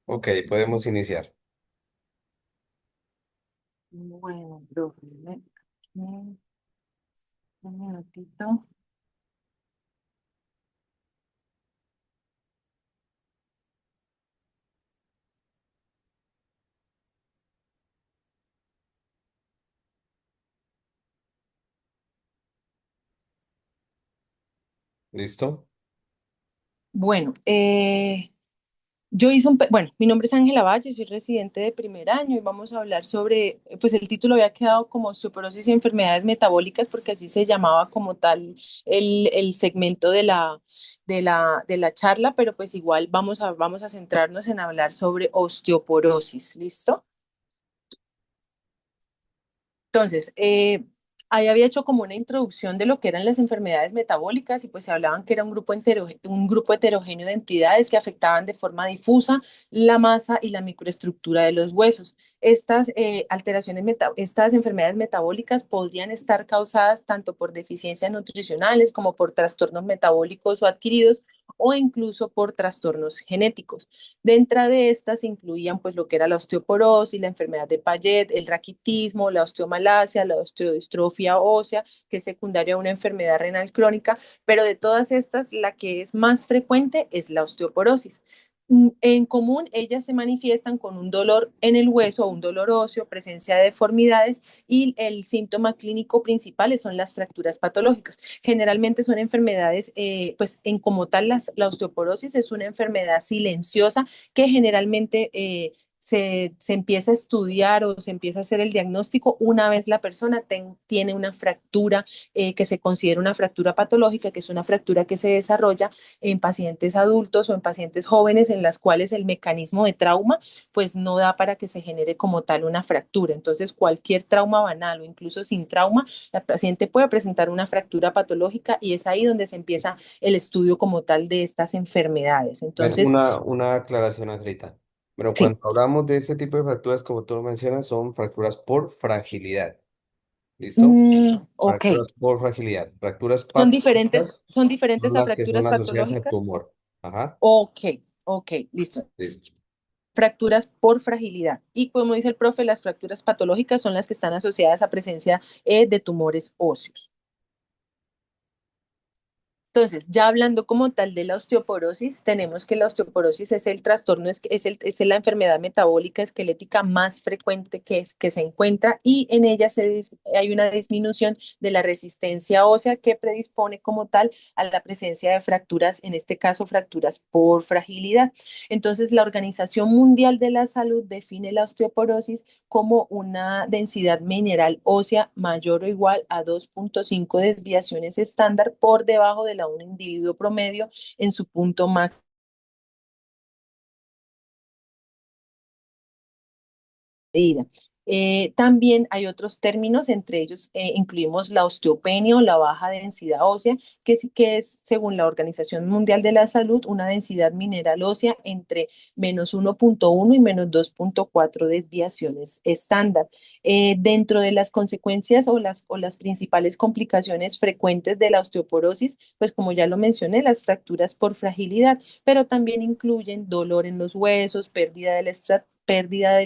Ok, podemos iniciar. Bueno, profe, un minutito. ¿Listo? Bueno, yo hice bueno, mi nombre es Ángela Valle, soy residente de primer año y vamos a hablar sobre, pues el título había quedado como osteoporosis y enfermedades metabólicas porque así se llamaba como tal el segmento de la charla, pero pues igual vamos a centrarnos en hablar sobre osteoporosis, ¿listo? Entonces, ahí había hecho como una introducción de lo que eran las enfermedades metabólicas y pues se hablaban que era un grupo heterogéneo de entidades que afectaban de forma difusa la masa y la microestructura de los huesos. Estas enfermedades metabólicas podrían estar causadas tanto por deficiencias nutricionales como por trastornos metabólicos o adquiridos o incluso por trastornos genéticos. Dentro de estas se incluían pues lo que era la osteoporosis, la enfermedad de Payet, el raquitismo, la osteomalacia, la osteodistrofia ósea, que es secundaria a una enfermedad renal crónica, pero de todas estas la que es más frecuente es la osteoporosis. En común, ellas se manifiestan con un dolor en el hueso, un dolor óseo, presencia de deformidades y el síntoma clínico principal son las fracturas patológicas. Generalmente son enfermedades, pues en como tal la osteoporosis es una enfermedad silenciosa que generalmente se empieza a estudiar o se empieza a hacer el diagnóstico una vez la persona tiene una fractura que se considera una fractura patológica, que es una fractura que se desarrolla en pacientes adultos o en pacientes jóvenes en las cuales el mecanismo de trauma pues no da para que se genere como tal una fractura. Entonces cualquier trauma banal o incluso sin trauma, la paciente puede presentar una fractura patológica y es ahí donde se empieza el estudio como tal de estas enfermedades. Bueno, Entonces, una aclaración, Angelita. Bueno, sí. cuando hablamos de este tipo de fracturas, como tú lo mencionas, son fracturas por fragilidad. ¿Listo? Ok. Fracturas por fragilidad. Fracturas Son diferentes, patológicas son son diferentes a las que son fracturas asociadas al patológicas. tumor. Ajá. Ok, ok, listo. Listo. Fracturas por fragilidad. Y como dice el profe, las fracturas patológicas son las que están asociadas a presencia de tumores óseos. Entonces, ya hablando como tal de la osteoporosis, tenemos que la osteoporosis es el trastorno, es la enfermedad metabólica esquelética más frecuente que se encuentra y en ella hay una disminución de la resistencia ósea que predispone como tal a la presencia de fracturas, en este caso fracturas por fragilidad. Entonces, la Organización Mundial de la Salud define la osteoporosis como una densidad mineral ósea mayor o igual a 2,5 desviaciones estándar por debajo de la de un individuo promedio en su punto máximo. Medida. También hay otros términos, entre ellos incluimos la osteopenia o la baja densidad ósea, que es, según la Organización Mundial de la Salud, una densidad mineral ósea entre -1,1 y -2,4 desviaciones estándar. Dentro de las consecuencias o las principales complicaciones frecuentes de la osteoporosis, pues como ya lo mencioné, las fracturas por fragilidad, pero también incluyen dolor en los huesos, pérdida de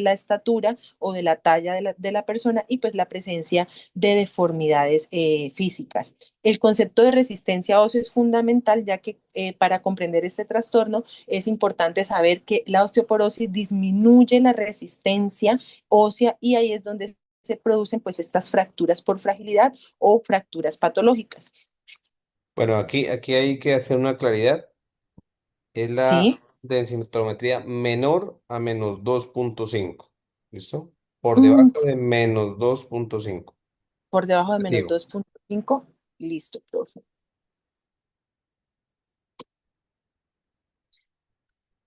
la estatura o de la talla de la persona y pues la presencia de deformidades físicas. El concepto de resistencia ósea es fundamental ya que para comprender este trastorno es importante saber que la osteoporosis disminuye la resistencia ósea y ahí es donde se producen pues estas fracturas por fragilidad o fracturas patológicas. Bueno, aquí hay que hacer una claridad. Es la ¿Sí? densitometría menor a -2,5. ¿Listo? Por Mm, debajo de -2,5. por debajo de menos Negativo. 2,5. Listo, profe.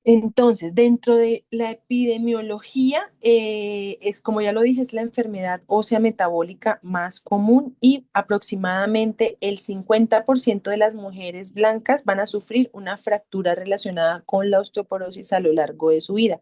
Entonces, dentro de la epidemiología, es como ya lo dije, es la enfermedad ósea metabólica más común y aproximadamente el 50% de las mujeres blancas van a sufrir una fractura relacionada con la osteoporosis a lo largo de su vida.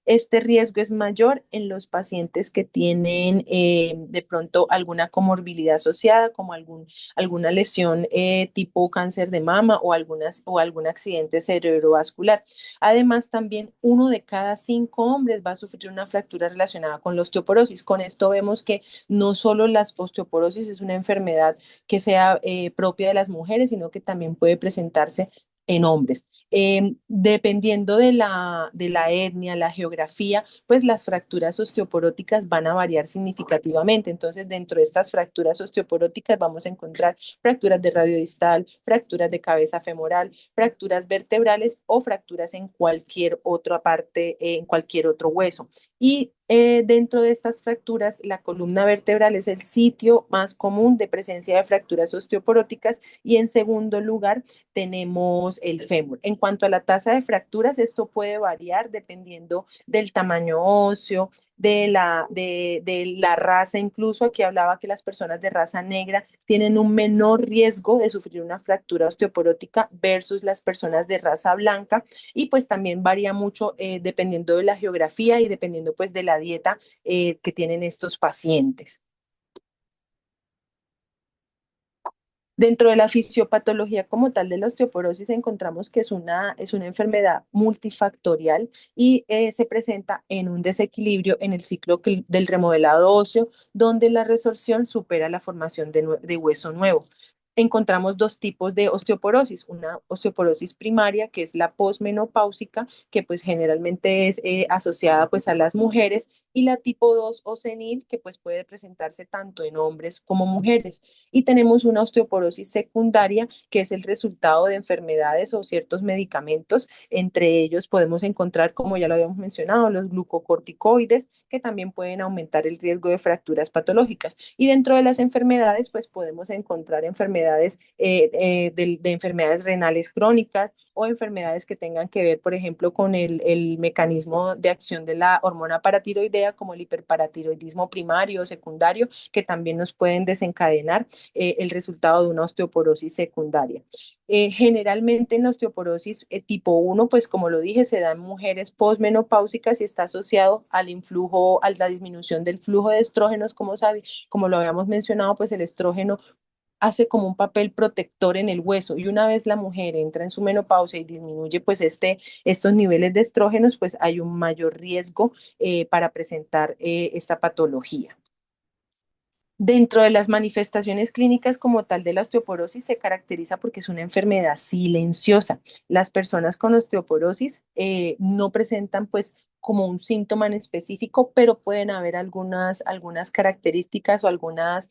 Este riesgo es mayor en los pacientes que tienen de pronto alguna comorbilidad asociada, como alguna lesión tipo cáncer de mama o algún accidente cerebrovascular. Además, también 1 de cada 5 hombres va a sufrir una fractura relacionada con la osteoporosis. Con esto vemos que no solo la osteoporosis es una enfermedad que sea propia de las mujeres, sino que también puede presentarse en hombres. Dependiendo de la etnia, la geografía, pues las fracturas osteoporóticas van a variar significativamente. Entonces, dentro de estas fracturas osteoporóticas vamos a encontrar fracturas de radio distal, fracturas de cabeza femoral, fracturas vertebrales o fracturas en cualquier otra parte, en cualquier otro hueso. Y dentro de estas fracturas, la columna vertebral es el sitio más común de presencia de fracturas osteoporóticas y en segundo lugar tenemos el fémur. En cuanto a la tasa de fracturas, esto puede variar dependiendo del tamaño óseo, de la raza, incluso aquí hablaba que las personas de raza negra tienen un menor riesgo de sufrir una fractura osteoporótica versus las personas de raza blanca y pues también varía mucho dependiendo de la geografía y dependiendo pues de la dieta que tienen estos pacientes. Dentro de la fisiopatología como tal de la osteoporosis encontramos que es una enfermedad multifactorial y se presenta en un desequilibrio en el ciclo del remodelado óseo, donde la resorción supera la formación de hueso nuevo. Encontramos dos tipos de osteoporosis, una osteoporosis primaria, que es la posmenopáusica, que pues generalmente es asociada pues a las mujeres, y la tipo 2 o senil, que pues puede presentarse tanto en hombres como mujeres. Y tenemos una osteoporosis secundaria, que es el resultado de enfermedades o ciertos medicamentos. Entre ellos podemos encontrar, como ya lo habíamos mencionado, los glucocorticoides, que también pueden aumentar el riesgo de fracturas patológicas. Y dentro de las enfermedades, pues podemos encontrar enfermedades de enfermedades renales crónicas o enfermedades que tengan que ver, por ejemplo, con el mecanismo de acción de la hormona paratiroidea, como el hiperparatiroidismo primario o secundario, que también nos pueden desencadenar el resultado de una osteoporosis secundaria. Generalmente en la osteoporosis tipo 1, pues como lo dije, se da en mujeres posmenopáusicas y está asociado al influjo, a la disminución del flujo de estrógenos, como lo habíamos mencionado, pues el estrógeno hace como un papel protector en el hueso y una vez la mujer entra en su menopausia y disminuye pues estos niveles de estrógenos, pues hay un mayor riesgo para presentar esta patología. Dentro de las manifestaciones clínicas como tal de la osteoporosis se caracteriza porque es una enfermedad silenciosa. Las personas con osteoporosis no presentan pues como un síntoma en específico, pero pueden haber algunas características o algunos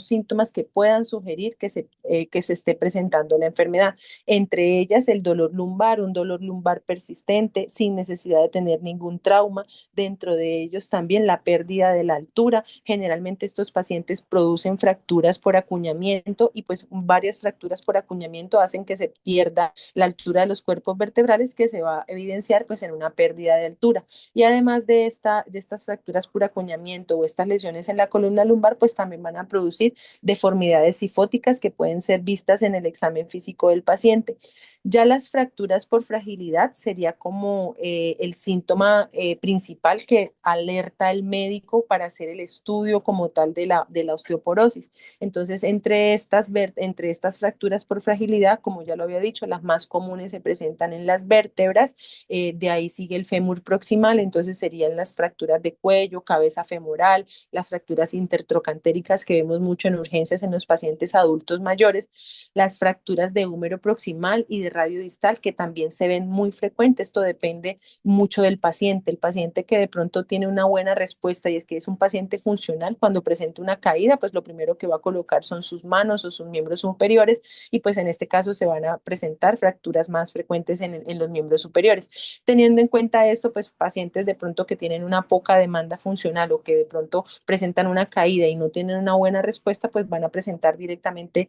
síntomas que puedan sugerir que se esté presentando la enfermedad. Entre ellas el dolor lumbar, un dolor lumbar persistente sin necesidad de tener ningún trauma. Dentro de ellos también la pérdida de la altura. Generalmente estos pacientes producen fracturas por acuñamiento y pues varias fracturas por acuñamiento hacen que se pierda la altura de los cuerpos vertebrales, que se va a evidenciar pues en una pérdida de altura. Y además de estas fracturas por acuñamiento o estas lesiones en la columna lumbar, pues también van a producir deformidades cifóticas que pueden ser vistas en el examen físico del paciente. Ya las fracturas por fragilidad sería como el síntoma principal que alerta al médico para hacer el estudio como tal de la osteoporosis. Entonces, entre estas fracturas por fragilidad, como ya lo había dicho, las más comunes se presentan en las vértebras, de ahí sigue el fémur proximal, entonces serían las fracturas de cuello, cabeza femoral, las fracturas intertrocantéricas que vemos mucho en urgencias en los pacientes adultos mayores, las fracturas de húmero proximal y de radio distal, que también se ven muy frecuentes. Esto depende mucho del paciente. El paciente que de pronto tiene una buena respuesta y es que es un paciente funcional, cuando presenta una caída, pues lo primero que va a colocar son sus manos o sus miembros superiores y pues en este caso se van a presentar fracturas más frecuentes en los miembros superiores. Teniendo en cuenta esto, pues pacientes de pronto que tienen una poca demanda funcional o que de pronto presentan una caída y no tienen una buena respuesta, pues van a presentar directamente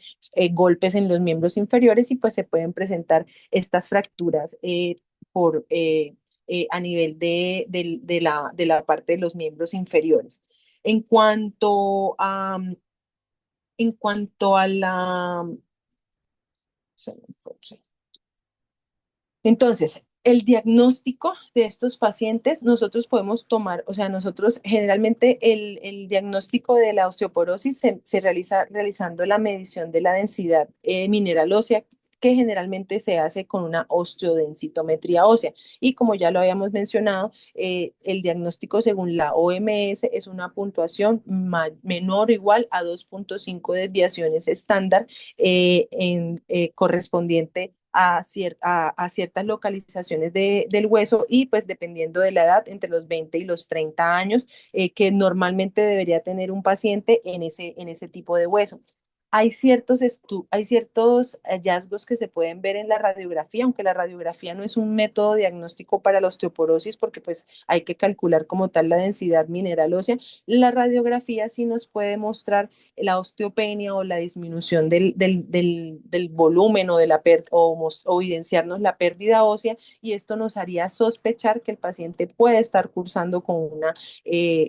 golpes en los miembros inferiores y pues se pueden presentar estas fracturas por, a nivel de la parte de los miembros inferiores. En cuanto a, en cuanto a la... Se me fue aquí. Entonces, El diagnóstico de estos pacientes, nosotros podemos tomar, o sea, nosotros generalmente el diagnóstico de la osteoporosis se realiza realizando la medición de la densidad mineral ósea, que generalmente se hace con una osteodensitometría ósea. Y como ya lo habíamos mencionado, el diagnóstico según la OMS es una puntuación menor o igual a 2.5 desviaciones estándar correspondiente a ciertas localizaciones del hueso y pues dependiendo de la edad, entre los 20 y los 30 años, que normalmente debería tener un paciente en ese tipo de hueso. Hay ciertos hallazgos que se pueden ver en la radiografía, aunque la radiografía no es un método diagnóstico para la osteoporosis porque pues hay que calcular como tal la densidad mineral ósea. La radiografía sí nos puede mostrar la osteopenia o la disminución del volumen o, de la o evidenciarnos la pérdida ósea y esto nos haría sospechar que el paciente puede estar cursando con una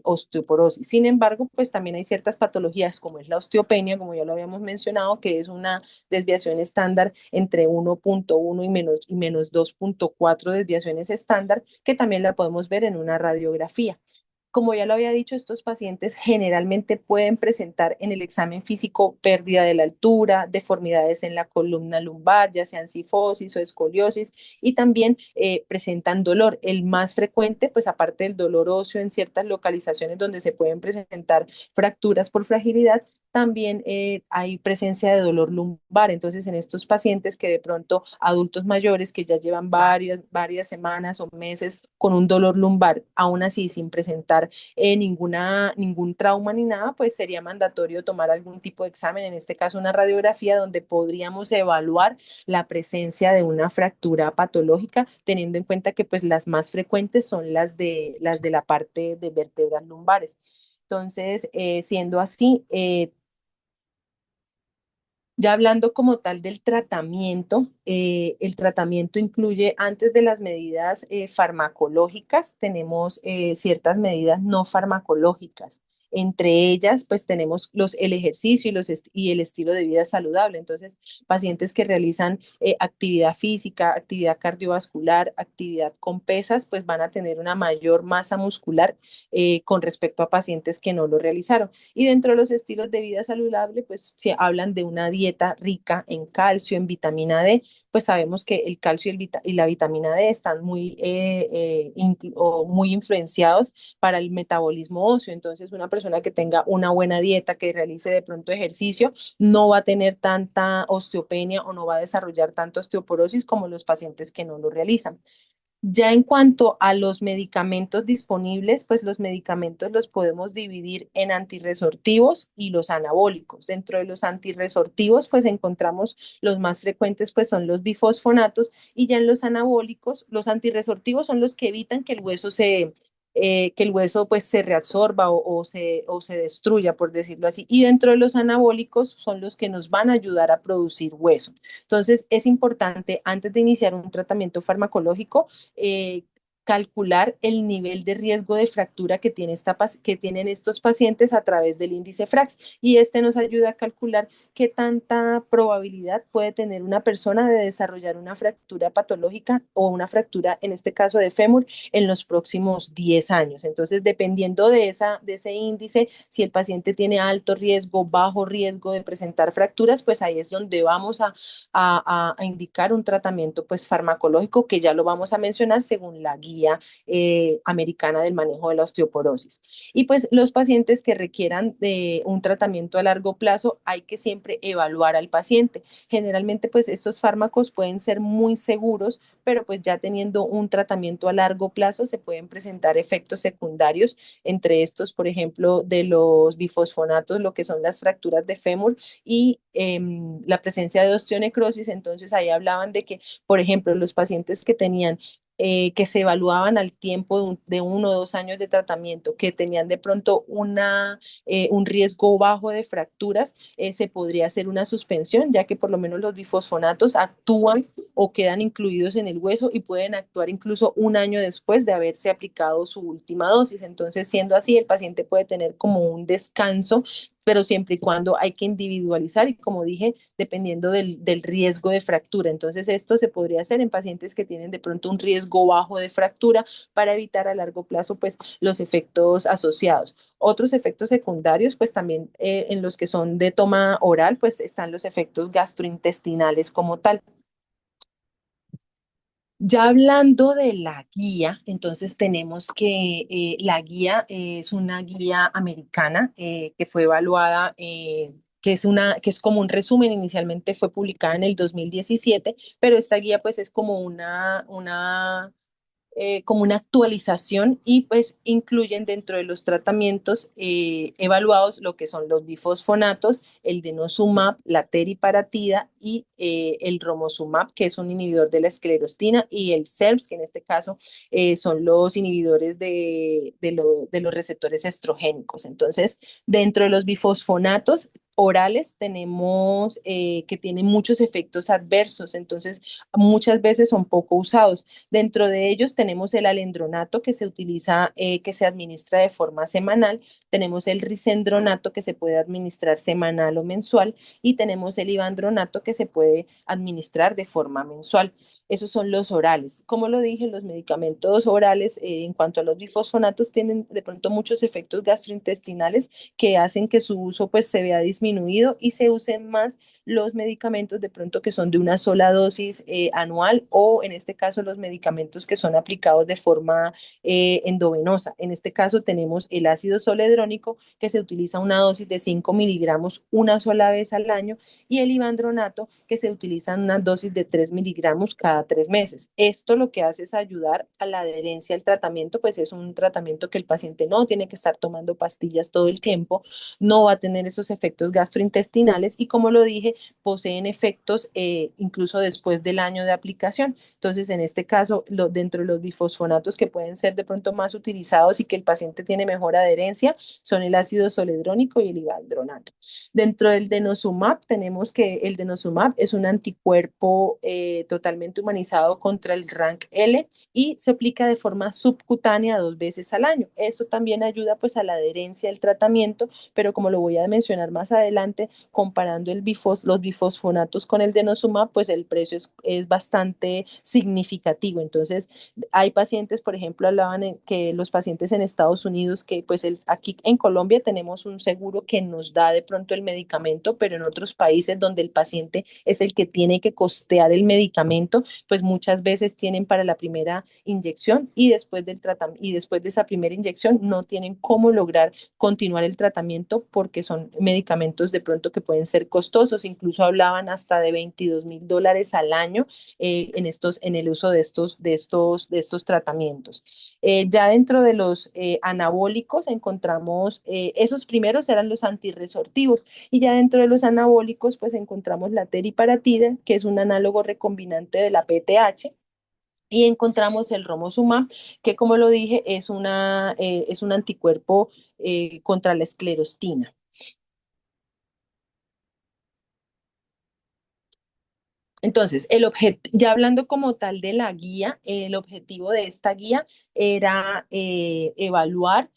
osteoporosis. Sin embargo, pues también hay ciertas patologías como es la osteopenia, como ya lo habíamos mencionado, que es una desviación estándar entre 1.1 y menos 2.4 desviaciones estándar, que también la podemos ver en una radiografía. Como ya lo había dicho, estos pacientes generalmente pueden presentar en el examen físico pérdida de la altura, deformidades en la columna lumbar, ya sean cifosis o escoliosis, y también presentan dolor. El más frecuente, pues aparte del dolor óseo en ciertas localizaciones donde se pueden presentar fracturas por fragilidad, también hay presencia de dolor lumbar. Entonces, en estos pacientes que de pronto adultos mayores que ya llevan varias semanas o meses con un dolor lumbar, aún así sin presentar ningún trauma ni nada, pues sería mandatorio tomar algún tipo de examen, en este caso una radiografía, donde podríamos evaluar la presencia de una fractura patológica, teniendo en cuenta que pues las más frecuentes son las de la parte de vértebras lumbares. Entonces, siendo así, ya hablando como tal del tratamiento, el tratamiento incluye, antes de las medidas farmacológicas, tenemos ciertas medidas no farmacológicas. Entre ellas, pues tenemos el ejercicio y el estilo de vida saludable. Entonces, pacientes que realizan actividad física, actividad cardiovascular, actividad con pesas, pues van a tener una mayor masa muscular con respecto a pacientes que no lo realizaron. Y dentro de los estilos de vida saludable, pues se hablan de una dieta rica en calcio, en vitamina D, pues sabemos que el calcio y la vitamina D están muy influenciados para el metabolismo óseo. Entonces, una persona que tenga una buena dieta, que realice de pronto ejercicio, no va a tener tanta osteopenia o no va a desarrollar tanta osteoporosis como los pacientes que no lo realizan. Ya en cuanto a los medicamentos disponibles, pues los medicamentos los podemos dividir en antirresortivos y los anabólicos. Dentro de los antirresortivos, pues encontramos los más frecuentes, pues son los bifosfonatos, y ya en los anabólicos, los antirresortivos son los que evitan que el hueso pues se reabsorba o se destruya, por decirlo así. Y dentro de los anabólicos son los que nos van a ayudar a producir hueso. Entonces, es importante antes de iniciar un tratamiento farmacológico calcular el nivel de riesgo de fractura que tienen estos pacientes a través del índice FRAX. Y este nos ayuda a calcular qué tanta probabilidad puede tener una persona de desarrollar una fractura patológica o una fractura, en este caso de fémur, en los próximos 10 años. Entonces, dependiendo de ese índice, si el paciente tiene alto riesgo, bajo riesgo de presentar fracturas, pues ahí es donde vamos a indicar un tratamiento pues farmacológico, que ya lo vamos a mencionar según la guía americana del manejo de la osteoporosis. Y pues los pacientes que requieran de un tratamiento a largo plazo, hay que siempre evaluar al paciente. Generalmente pues estos fármacos pueden ser muy seguros, pero pues ya teniendo un tratamiento a largo plazo se pueden presentar efectos secundarios, entre estos, por ejemplo, de los bifosfonatos, lo que son las fracturas de fémur y la presencia de osteonecrosis. Entonces ahí hablaban de que, por ejemplo, los pacientes que tenían que se evaluaban al tiempo de 1 o 2 años de tratamiento, que tenían de pronto un riesgo bajo de fracturas, se podría hacer una suspensión, ya que por lo menos los bifosfonatos actúan o quedan incluidos en el hueso y pueden actuar incluso un año después de haberse aplicado su última dosis. Entonces, siendo así, el paciente puede tener como un descanso pero siempre y cuando hay que individualizar y como dije, dependiendo del riesgo de fractura. Entonces, esto se podría hacer en pacientes que tienen de pronto un riesgo bajo de fractura para evitar a largo plazo pues los efectos asociados. Otros efectos secundarios, pues también en los que son de toma oral, pues están los efectos gastrointestinales como tal. Ya hablando de la guía, entonces tenemos que la guía es una guía americana que fue evaluada, que es como un resumen, inicialmente fue publicada en el 2017, pero esta guía pues es como una actualización y pues incluyen dentro de los tratamientos evaluados lo que son los bifosfonatos, el denosumab, la teriparatida y el romosumab, que es un inhibidor de la esclerostina, y el SERMs, que en este caso son los inhibidores de los receptores estrogénicos. Entonces, dentro de los bifosfonatos orales tenemos que tienen muchos efectos adversos, entonces muchas veces son poco usados. Dentro de ellos tenemos el alendronato que se utiliza, que se administra de forma semanal, tenemos el risendronato que se puede administrar semanal o mensual y tenemos el ivandronato que se puede administrar de forma mensual. Esos son los orales. Como lo dije, los medicamentos orales en cuanto a los bifosfonatos tienen de pronto muchos efectos gastrointestinales que hacen que su uso pues se vea disminuido y se usen más los medicamentos de pronto que son de una sola dosis anual o en este caso los medicamentos que son aplicados de forma endovenosa. En este caso tenemos el ácido soledrónico que se utiliza una dosis de 5 miligramos una sola vez al año y el ivandronato que se utiliza una dosis de 3 miligramos cada 3 meses. Esto lo que hace es ayudar a la adherencia al tratamiento, pues es un tratamiento que el paciente no tiene que estar tomando pastillas todo el tiempo, no va a tener esos efectos gastrointestinales y como lo dije, poseen efectos incluso después del año de aplicación. Entonces, en este caso, dentro de los bifosfonatos que pueden ser de pronto más utilizados y que el paciente tiene mejor adherencia son el ácido soledrónico y el ivandronato. Dentro del denosumab tenemos que el denosumab es un anticuerpo totalmente humanizado contra el rank L y se aplica de forma subcutánea 2 veces al año. Eso también ayuda pues a la adherencia al tratamiento, pero como lo voy a mencionar más adelante, comparando los bifosfonatos con el denosumab, pues el precio es bastante significativo. Entonces, hay pacientes, por ejemplo, hablaban que los pacientes en Estados Unidos, que pues aquí en Colombia tenemos un seguro que nos da de pronto el medicamento, pero en otros países donde el paciente es el que tiene que costear el medicamento, pues muchas veces tienen para la primera inyección y después del tratamiento y después de esa primera inyección no tienen cómo lograr continuar el tratamiento porque son medicamentos de pronto que pueden ser costosos, incluso hablaban hasta de $22,000 al año en el uso de estos tratamientos. Ya dentro de los anabólicos encontramos, esos primeros eran los antirresortivos y ya dentro de los anabólicos pues encontramos la teriparatida, que es un análogo recombinante de la PTH, y encontramos el romosumab, que como lo dije, es un anticuerpo contra la esclerostina. Entonces, ya hablando como tal de la guía, el objetivo de esta guía era evaluar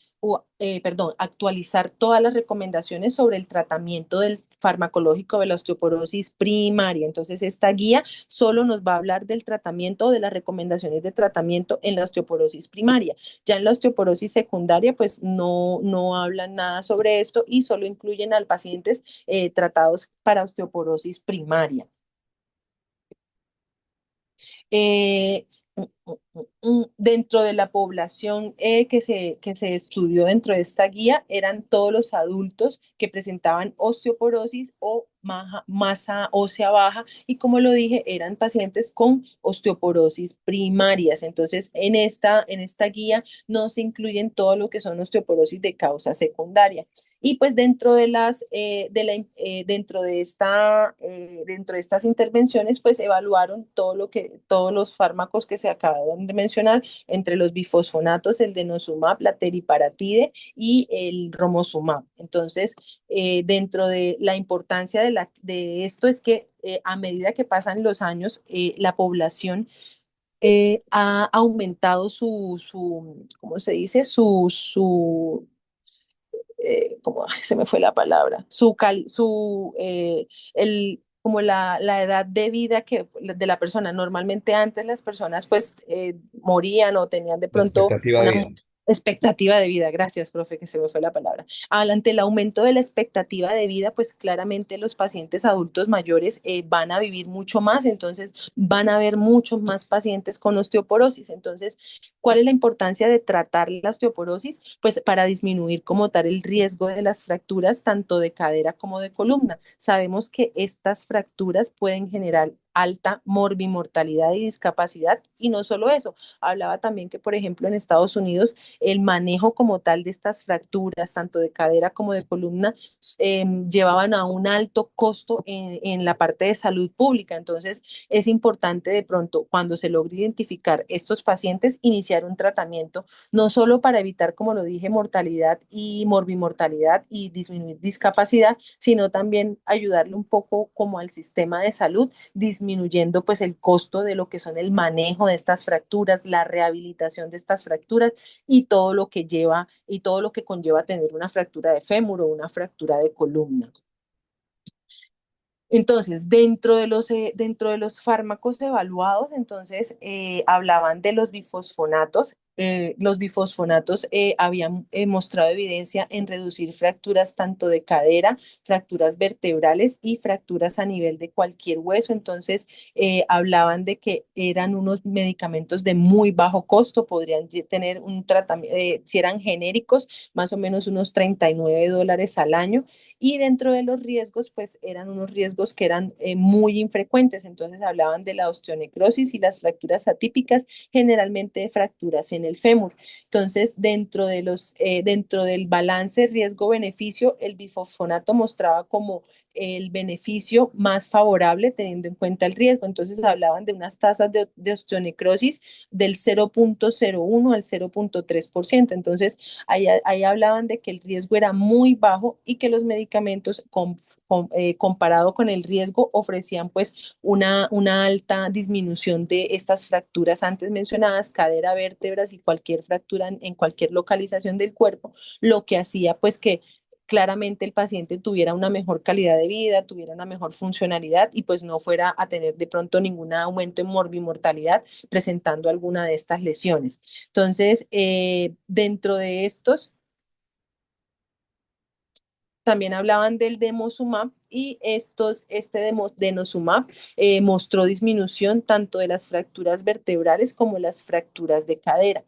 perdón, actualizar todas las recomendaciones sobre el tratamiento del farmacológico de la osteoporosis primaria. Entonces, esta guía solo nos va a hablar del tratamiento o de las recomendaciones de tratamiento en la osteoporosis primaria. Ya en la osteoporosis secundaria, pues no hablan nada sobre esto y solo incluyen a pacientes tratados para osteoporosis primaria. Eh, Dentro de la población que se estudió dentro de esta guía eran todos los adultos que presentaban osteoporosis o masa ósea baja y como lo dije, eran pacientes con osteoporosis primarias. Entonces, en esta guía no se incluyen todo lo que son osteoporosis de causa secundaria. Y pues dentro de estas intervenciones, pues evaluaron todos los fármacos que se acabaron de mencionar, entre los bifosfonatos, el denosumab, la teriparatide y el romosumab. Entonces, dentro de la importancia de esto es que a medida que pasan los años, la población ha aumentado ¿cómo se dice? como ay, se me fue la palabra, como la edad de vida de la persona. Normalmente antes las personas pues morían o tenían de La pronto expectativa de una vida. expectativa de vida. Gracias, profe, que se me fue la palabra. Ante el aumento de la expectativa de vida, pues claramente los pacientes adultos mayores van a vivir mucho más, entonces van a haber muchos más pacientes con osteoporosis. Entonces, ¿cuál es la importancia de tratar la osteoporosis? Pues para disminuir como tal el riesgo de las fracturas tanto de cadera como de columna. Sabemos que estas fracturas pueden generar alta morbimortalidad y discapacidad, y no solo eso, hablaba también que, por ejemplo, en Estados Unidos, el manejo como tal de estas fracturas, tanto de cadera como de columna, llevaban a un alto costo en la parte de salud pública. Entonces, es importante de pronto, cuando se logre identificar estos pacientes, iniciar un tratamiento, no solo para evitar, como lo dije, mortalidad y morbimortalidad y disminuir discapacidad, sino también ayudarle un poco como al sistema de salud, disminuyendo pues el costo de lo que son el manejo de estas fracturas, la rehabilitación de estas fracturas y todo lo que lleva y todo lo que conlleva tener una fractura de fémur o una fractura de columna. Entonces, dentro de los fármacos evaluados, entonces hablaban de los bifosfonatos. Los bifosfonatos habían mostrado evidencia en reducir fracturas tanto de cadera, fracturas vertebrales y fracturas a nivel de cualquier hueso. Entonces, hablaban de que eran unos medicamentos de muy bajo costo, podrían tener un tratamiento, si eran genéricos, más o menos unos $39 al año, y dentro de los riesgos, pues eran unos riesgos que eran muy infrecuentes. Entonces hablaban de la osteonecrosis y las fracturas atípicas, generalmente fracturas en el fémur. Entonces, dentro del balance riesgo-beneficio, el bifosfonato mostraba como el beneficio más favorable teniendo en cuenta el riesgo. Entonces hablaban de unas tasas de osteonecrosis del 0.01 al 0.3%. Entonces ahí hablaban de que el riesgo era muy bajo y que los medicamentos comparado con el riesgo ofrecían pues una alta disminución de estas fracturas antes mencionadas, cadera, vértebras y cualquier fractura en cualquier localización del cuerpo, lo que hacía pues que claramente el paciente tuviera una mejor calidad de vida, tuviera una mejor funcionalidad y pues no fuera a tener de pronto ningún aumento en morbimortalidad presentando alguna de estas lesiones. Entonces, dentro de estos, también hablaban del denosumab y denosumab mostró disminución tanto de las fracturas vertebrales como las fracturas de cadera.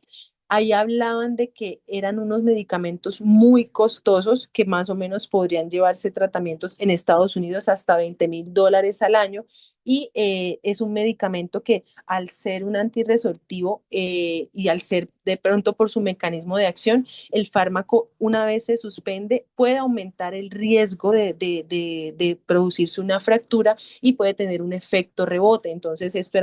Ahí hablaban de que eran unos medicamentos muy costosos que más o menos podrían llevarse tratamientos en Estados Unidos hasta $20,000 al año, y es un medicamento que al ser un antirresortivo y al ser de pronto por su mecanismo de acción, el fármaco una vez se suspende puede aumentar el riesgo de producirse una fractura y puede tener un efecto rebote. Entonces esto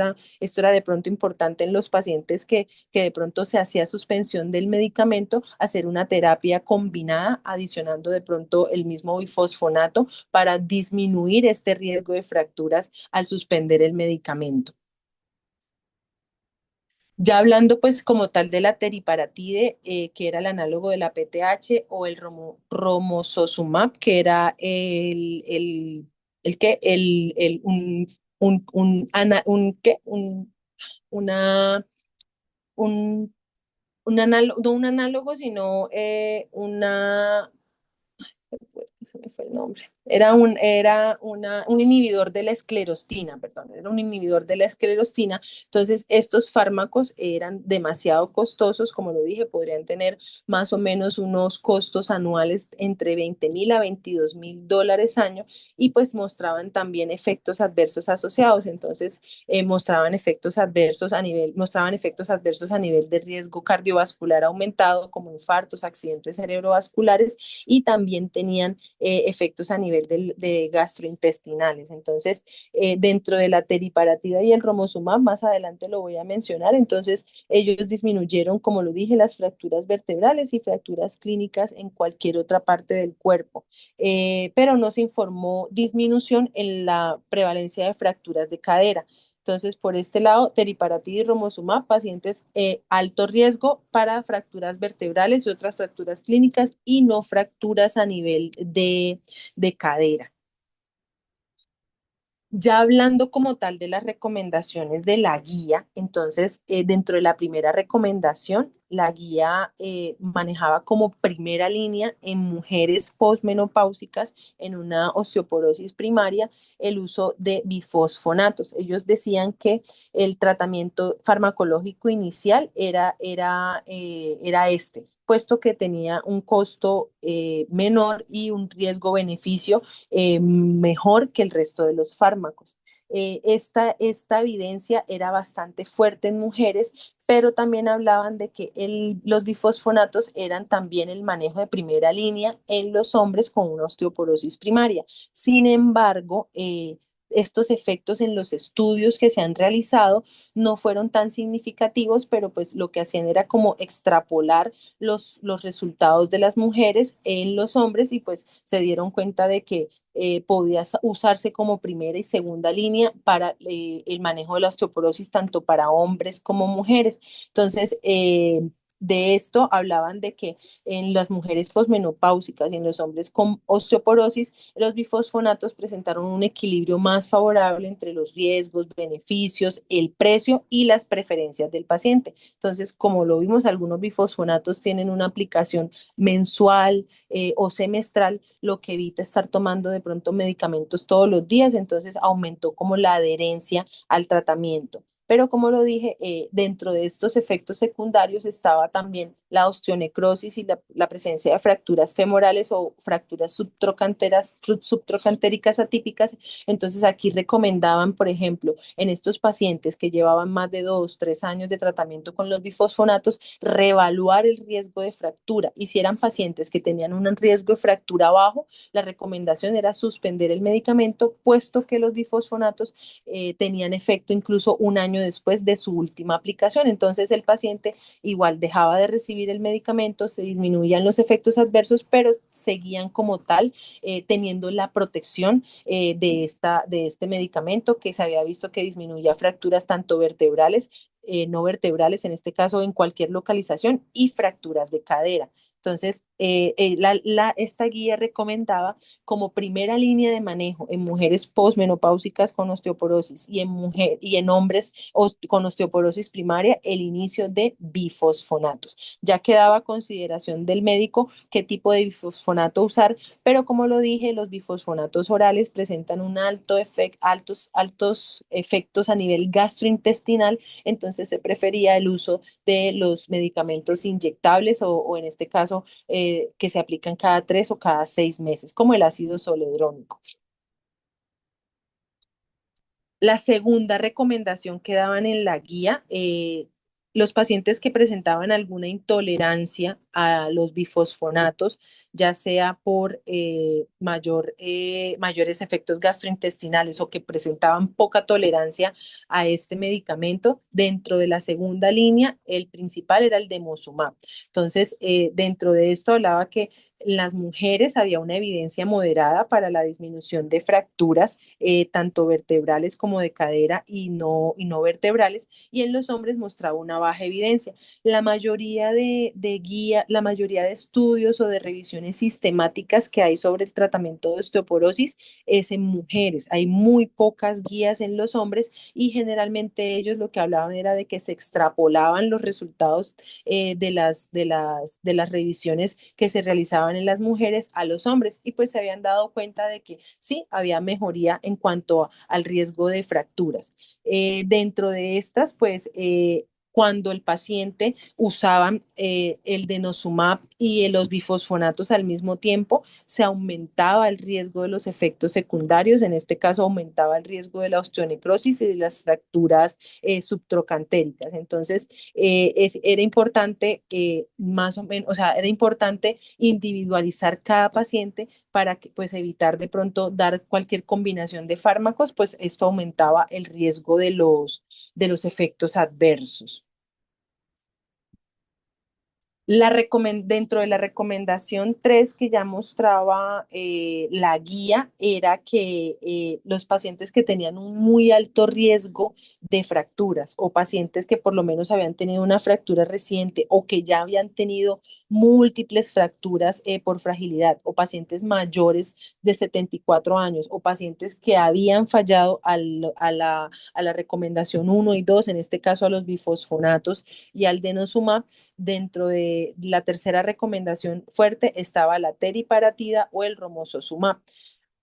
era de pronto importante en los pacientes que de pronto se hacía suspensión del medicamento, hacer una terapia combinada adicionando de pronto el mismo bifosfonato para disminuir este riesgo de fracturas al suspender el medicamento. Ya hablando pues como tal de la teriparatide, que era el análogo de la PTH, o el romosozumab, que era ¿qué? Una, un análogo, no un análogo, sino se me fue el nombre. Un inhibidor de la esclerostina, perdón, era un inhibidor de la esclerostina. Entonces, estos fármacos eran demasiado costosos, como lo dije, podrían tener más o menos unos costos anuales entre $20,000 a $22,000 año, y pues mostraban también efectos adversos asociados. Entonces, mostraban efectos adversos a nivel de riesgo cardiovascular aumentado, como infartos, accidentes cerebrovasculares, y también tenían efectos a nivel de gastrointestinales. Entonces, dentro de la teriparatida y el romosumab, más adelante lo voy a mencionar, entonces ellos disminuyeron, como lo dije, las fracturas vertebrales y fracturas clínicas en cualquier otra parte del cuerpo, pero no se informó disminución en la prevalencia de fracturas de cadera. Entonces, por este lado, teriparatide y romosumab, pacientes alto riesgo para fracturas vertebrales y otras fracturas clínicas y no fracturas a nivel de cadera. Ya hablando como tal de las recomendaciones de la guía, entonces dentro de la primera recomendación, la guía manejaba como primera línea en mujeres posmenopáusicas en una osteoporosis primaria el uso de bifosfonatos. Ellos decían que el tratamiento farmacológico inicial era este, puesto que tenía un costo menor y un riesgo-beneficio mejor que el resto de los fármacos. Esta evidencia era bastante fuerte en mujeres, pero también hablaban de que los bifosfonatos eran también el manejo de primera línea en los hombres con una osteoporosis primaria. Sin embargo, estos efectos en los estudios que se han realizado no fueron tan significativos, pero pues lo que hacían era como extrapolar los resultados de las mujeres en los hombres y pues se dieron cuenta de que podía usarse como primera y segunda línea para el manejo de la osteoporosis tanto para hombres como mujeres. Entonces, de esto hablaban de que en las mujeres posmenopáusicas y en los hombres con osteoporosis, los bifosfonatos presentaron un equilibrio más favorable entre los riesgos, beneficios, el precio y las preferencias del paciente. Entonces, como lo vimos, algunos bifosfonatos tienen una aplicación mensual o semestral, lo que evita estar tomando de pronto medicamentos todos los días, entonces aumentó como la adherencia al tratamiento. Pero como lo dije, dentro de estos efectos secundarios estaba también la osteonecrosis y la presencia de fracturas femorales o fracturas subtrocantéricas atípicas. Entonces aquí recomendaban, por ejemplo, en estos pacientes que llevaban más de 2, 3 años de tratamiento con los bifosfonatos, reevaluar el riesgo de fractura. Y si eran pacientes que tenían un riesgo de fractura bajo, la recomendación era suspender el medicamento, puesto que los bifosfonatos tenían efecto incluso un año después de su última aplicación. Entonces el paciente igual dejaba de recibir el medicamento, se disminuían los efectos adversos, pero seguían como tal teniendo la protección de este medicamento que se había visto que disminuía fracturas tanto vertebrales, no vertebrales, en este caso en cualquier localización, y fracturas de cadera. Entonces, esta guía recomendaba como primera línea de manejo en mujeres posmenopáusicas con osteoporosis y en hombres con osteoporosis primaria el inicio de bifosfonatos. Ya quedaba a consideración del médico qué tipo de bifosfonato usar, pero como lo dije, los bifosfonatos orales presentan un altos efectos a nivel gastrointestinal, entonces se prefería el uso de los medicamentos inyectables o en este caso que se aplican cada 3 o cada 6 meses, como el ácido zoledrónico. La segunda recomendación que daban en la guía, los pacientes que presentaban alguna intolerancia a los bifosfonatos, ya sea por mayores efectos gastrointestinales o que presentaban poca tolerancia a este medicamento, dentro de la segunda línea, el principal era el denosumab. Entonces, dentro de esto hablaba que en las mujeres había una evidencia moderada para la disminución de fracturas tanto vertebrales como de cadera y no vertebrales, y en los hombres mostraba una baja evidencia. La mayoría de estudios o de revisiones sistemáticas que hay sobre el tratamiento de osteoporosis es en mujeres. Hay muy pocas guías en los hombres y generalmente ellos lo que hablaban era de que se extrapolaban los resultados de las revisiones que se realizaban en las mujeres a los hombres y pues se habían dado cuenta de que sí, había mejoría en cuanto al riesgo de fracturas. Dentro de estas, pues cuando el paciente usaba el denosumab y los bifosfonatos al mismo tiempo, se aumentaba el riesgo de los efectos secundarios, en este caso aumentaba el riesgo de la osteonecrosis y de las fracturas subtrocantéricas. Entonces, era importante más o menos, o sea, era importante individualizar cada paciente para que, pues, evitar de pronto dar cualquier combinación de fármacos, pues esto aumentaba el riesgo de los efectos adversos. Dentro de la recomendación 3 que ya mostraba la guía era que los pacientes que tenían un muy alto riesgo de fracturas o pacientes que por lo menos habían tenido una fractura reciente o que ya habían tenido múltiples fracturas por fragilidad o pacientes mayores de 74 años o pacientes que habían fallado a la recomendación 1 y 2, en este caso a los bifosfonatos y al denosumab. Dentro de la tercera recomendación fuerte estaba la teriparatida o el romosozumab.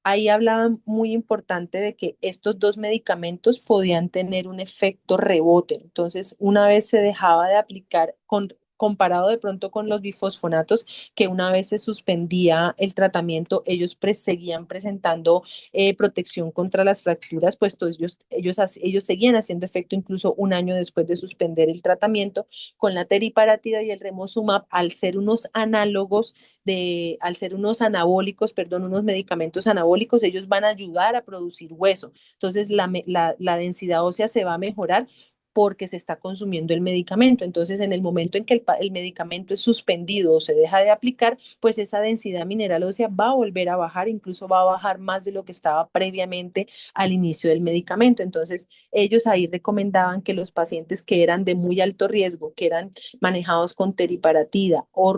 Ahí hablaban muy importante de que estos dos medicamentos podían tener un efecto rebote. Entonces, una vez se dejaba de aplicar comparado de pronto con los bifosfonatos, que una vez se suspendía el tratamiento, ellos seguían presentando protección contra las fracturas, puesto ellos seguían haciendo efecto incluso un año después de suspender el tratamiento. Con la teriparatida y el remosumab, al ser unos anabólicos, perdón, unos medicamentos anabólicos, ellos van a ayudar a producir hueso. Entonces, la densidad ósea se va a mejorar porque se está consumiendo el medicamento. Entonces, en el momento en que el medicamento es suspendido o se deja de aplicar, pues esa densidad mineral ósea va a volver a bajar, incluso va a bajar más de lo que estaba previamente al inicio del medicamento. Entonces, ellos ahí recomendaban que los pacientes que eran de muy alto riesgo, que eran manejados con teriparatida o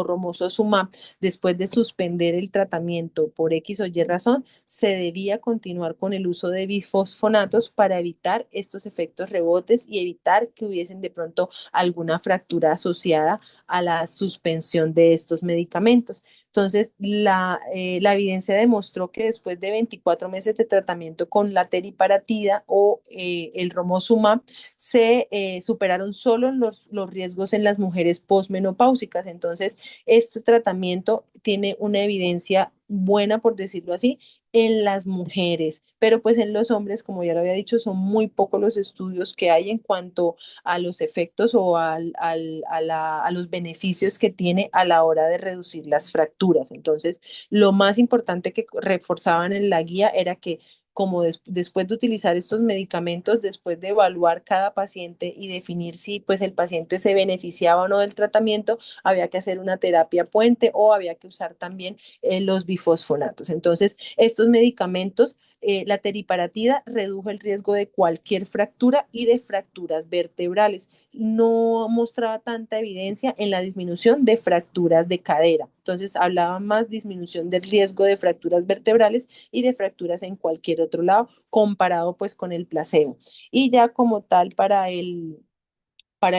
romosozumab, después de suspender el tratamiento por X o Y razón, se debía continuar con el uso de bifosfonatos para evitar estos efectos rebotes y evitar que hubiesen de pronto alguna fractura asociada a la suspensión de estos medicamentos. Entonces, la evidencia demostró que después de 24 meses de tratamiento con la teriparatida o el romosumab, se superaron solo los riesgos en las mujeres posmenopáusicas. Entonces, este tratamiento tiene una evidencia buena, por decirlo así, en las mujeres, pero pues en los hombres, como ya lo había dicho, son muy pocos los estudios que hay en cuanto a los efectos o a los beneficios que tiene a la hora de reducir las fracturas. Entonces, lo más importante que reforzaban en la guía era que como después de utilizar estos medicamentos, después de evaluar cada paciente y definir si pues el paciente se beneficiaba o no del tratamiento, había que hacer una terapia puente o había que usar también los bifosfonatos. Entonces, estos medicamentos, la teriparatida redujo el riesgo de cualquier fractura y de fracturas vertebrales. No mostraba tanta evidencia en la disminución de fracturas de cadera. Entonces, hablaba más disminución del riesgo de fracturas vertebrales y de fracturas en cualquier otro lado, comparado pues con el placebo. Y ya como tal para el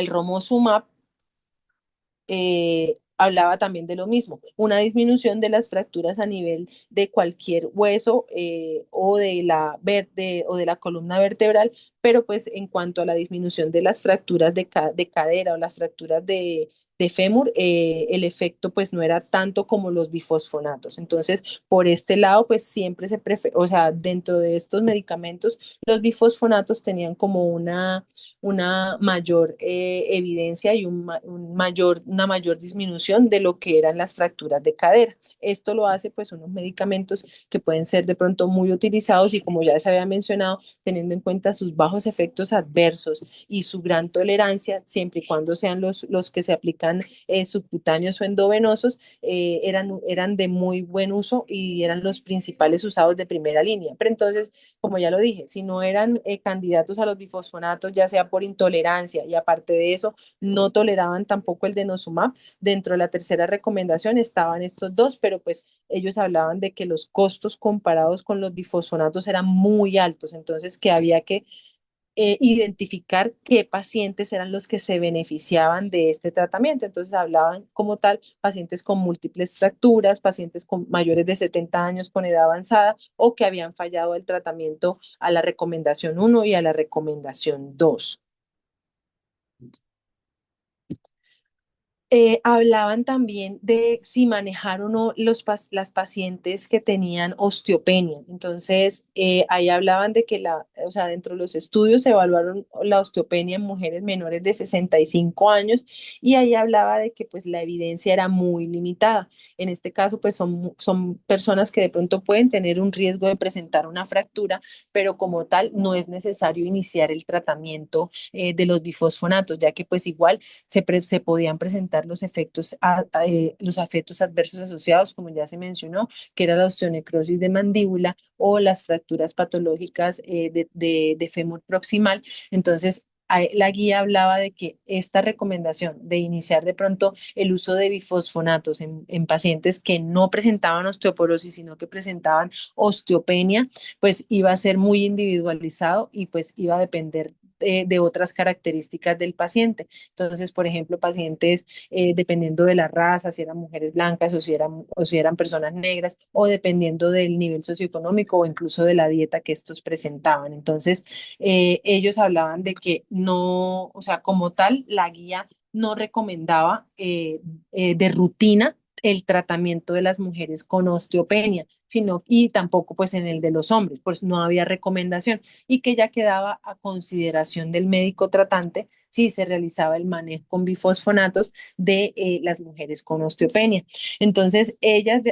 romosumab, hablaba también de lo mismo, una disminución de las fracturas a nivel de cualquier hueso o de la columna vertebral, pero pues en cuanto a la disminución de las fracturas de cadera o las fracturas de fémur, el efecto pues no era tanto como los bifosfonatos. Entonces, por este lado, pues siempre o sea, dentro de estos medicamentos, los bifosfonatos tenían como una mayor evidencia y una mayor disminución de lo que eran las fracturas de cadera. Esto lo hace pues unos medicamentos que pueden ser de pronto muy utilizados y como ya se había mencionado, teniendo en cuenta sus bajos efectos adversos y su gran tolerancia, siempre y cuando sean los que se aplican subcutáneos o endovenosos, eran de muy buen uso y eran los principales usados de primera línea. Pero entonces, como ya lo dije, si no eran candidatos a los bifosfonatos, ya sea por intolerancia y aparte de eso, no toleraban tampoco el denosumab, dentro de la tercera recomendación estaban estos dos, pero pues ellos hablaban de que los costos comparados con los bifosfonatos eran muy altos, entonces que había que identificar qué pacientes eran los que se beneficiaban de este tratamiento. Entonces hablaban como tal pacientes con múltiples fracturas, pacientes con mayores de 70 años con edad avanzada o que habían fallado el tratamiento a la recomendación 1 y a la recomendación 2. Hablaban también de si manejar o no las pacientes que tenían osteopenia. Entonces, ahí hablaban de que o sea, dentro de los estudios se evaluaron la osteopenia en mujeres menores de 65 años y ahí hablaba de que pues la evidencia era muy limitada. En este caso, pues son personas que de pronto pueden tener un riesgo de presentar una fractura, pero como tal no es necesario iniciar el tratamiento de los bifosfonatos, ya que pues igual se podían presentar los efectos adversos asociados, como ya se mencionó, que era la osteonecrosis de mandíbula o las fracturas patológicas de fémur proximal. Entonces, la guía hablaba de que esta recomendación de iniciar de pronto el uso de bifosfonatos en pacientes que no presentaban osteoporosis, sino que presentaban osteopenia, pues iba a ser muy individualizado y pues iba a depender de otras características del paciente. Entonces, por ejemplo, pacientes, dependiendo de la raza, si eran mujeres blancas o si eran personas negras, o dependiendo del nivel socioeconómico o incluso de la dieta que estos presentaban. Entonces, ellos hablaban de que no, o sea, como tal, la guía no recomendaba de rutina el tratamiento de las mujeres con osteopenia, sino y tampoco pues en el de los hombres, pues no había recomendación y que ya quedaba a consideración del médico tratante si se realizaba el manejo con bifosfonatos de las mujeres con osteopenia. Entonces,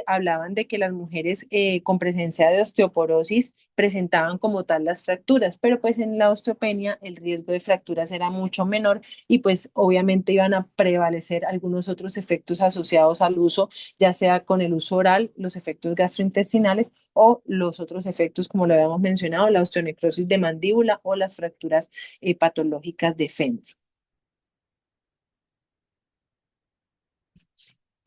hablaban de que las mujeres con presencia de osteoporosis presentaban como tal las fracturas, pero pues en la osteopenia el riesgo de fracturas era mucho menor y pues obviamente iban a prevalecer algunos otros efectos asociados al uso, ya sea con el uso oral, los efectos gastrointestinales o los otros efectos, como lo habíamos mencionado, la osteonecrosis de mandíbula o las fracturas patológicas de fémur.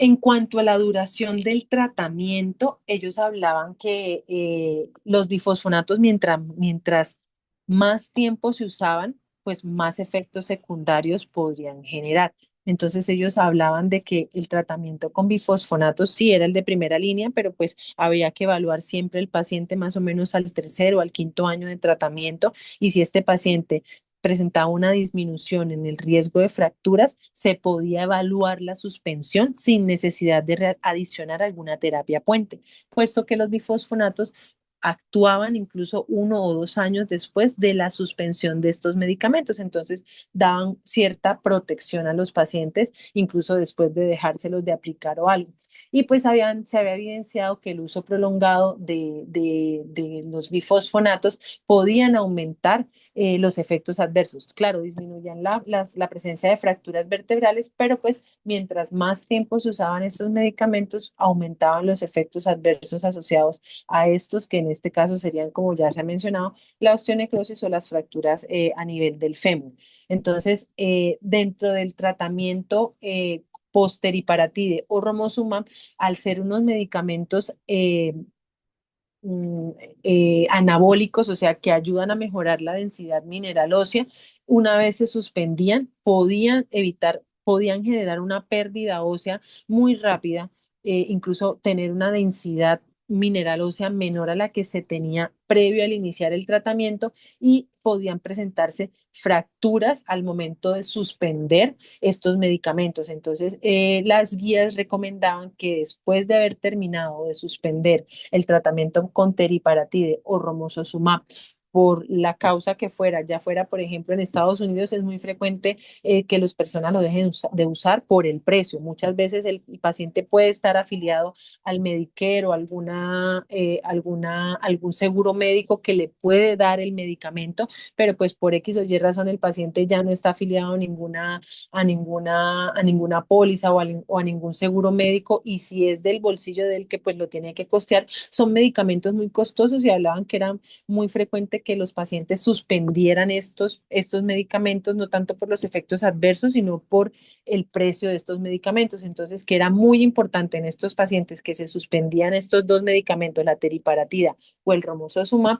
En cuanto a la duración del tratamiento, ellos hablaban que los bifosfonatos, mientras más tiempo se usaban, pues más efectos secundarios podrían generar. Entonces ellos hablaban de que el tratamiento con bifosfonatos sí era el de primera línea, pero pues había que evaluar siempre el paciente más o menos al tercer o al quinto año de tratamiento y si este paciente presentaba una disminución en el riesgo de fracturas, se podía evaluar la suspensión sin necesidad de adicionar alguna terapia puente, puesto que los bifosfonatos actuaban incluso 1 o 2 años después de la suspensión de estos medicamentos. Entonces, daban cierta protección a los pacientes, incluso después de dejárselos de aplicar o algo. Y pues se había evidenciado que el uso prolongado de los bifosfonatos podían aumentar los efectos adversos. Claro, disminuían la presencia de fracturas vertebrales, pero pues mientras más tiempo se usaban estos medicamentos, aumentaban los efectos adversos asociados a estos, que en este caso serían, como ya se ha mencionado, la osteonecrosis o las fracturas a nivel del fémur. Entonces, dentro del tratamiento posteriparatide o romosumab, al ser unos medicamentos mm, anabólicos, o sea, que ayudan a mejorar la densidad mineral ósea, una vez se suspendían, podían generar una pérdida ósea muy rápida, incluso tener una densidad mineral ósea menor a la que se tenía previo al iniciar el tratamiento y podían presentarse fracturas al momento de suspender estos medicamentos. Entonces, las guías recomendaban que después de haber terminado de suspender el tratamiento con teriparatide o romosozumab por la causa que fuera, ya fuera, por ejemplo, en Estados Unidos es muy frecuente que las personas lo dejen de usar por el precio. Muchas veces el paciente puede estar afiliado al Medicare o algún seguro médico que le puede dar el medicamento, pero pues por X o Y razón el paciente ya no está afiliado a ninguna póliza o a ningún seguro médico y si es del bolsillo del que pues lo tiene que costear, son medicamentos muy costosos y hablaban que era muy frecuente que los pacientes suspendieran estos medicamentos, no tanto por los efectos adversos, sino por el precio de estos medicamentos. Entonces, que era muy importante en estos pacientes que se suspendían estos dos medicamentos, la teriparatida o el romosozumab,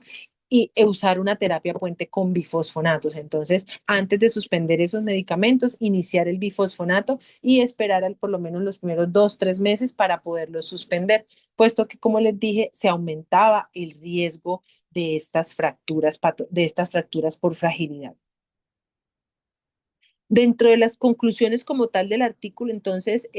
y usar una terapia puente con bifosfonatos. Entonces, antes de suspender esos medicamentos, iniciar el bifosfonato y esperar por lo menos los primeros 2, 3 meses para poderlos suspender, puesto que, como les dije, se aumentaba el riesgo de estas fracturas por fragilidad. Dentro de las conclusiones como tal del artículo, entonces,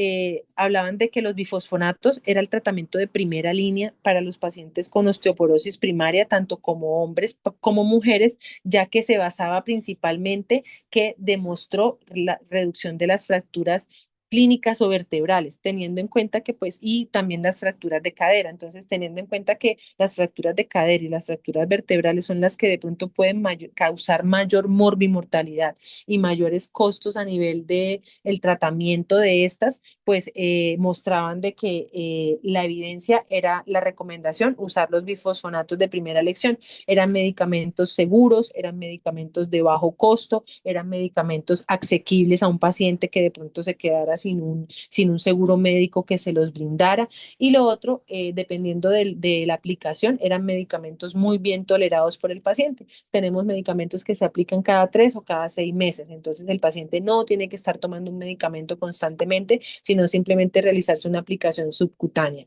hablaban de que los bifosfonatos era el tratamiento de primera línea para los pacientes con osteoporosis primaria, tanto como hombres como mujeres, ya que se basaba principalmente que demostró la reducción de las fracturas clínicas o vertebrales, teniendo en cuenta que pues, y también las fracturas de cadera. Entonces, teniendo en cuenta que las fracturas de cadera y las fracturas vertebrales son las que de pronto pueden causar mayor morbimortalidad y mayores costos a nivel de el tratamiento de estas, pues mostraban de que la evidencia era la recomendación usar los bifosfonatos de primera elección. Eran medicamentos seguros, eran medicamentos de bajo costo, eran medicamentos asequibles a un paciente que de pronto se quedara sin un seguro médico que se los brindara. Y lo otro, dependiendo de la aplicación, eran medicamentos muy bien tolerados por el paciente. Tenemos medicamentos que se aplican cada 3 o cada 6 meses. Entonces, el paciente no tiene que estar tomando un medicamento constantemente, sino simplemente realizarse una aplicación subcutánea.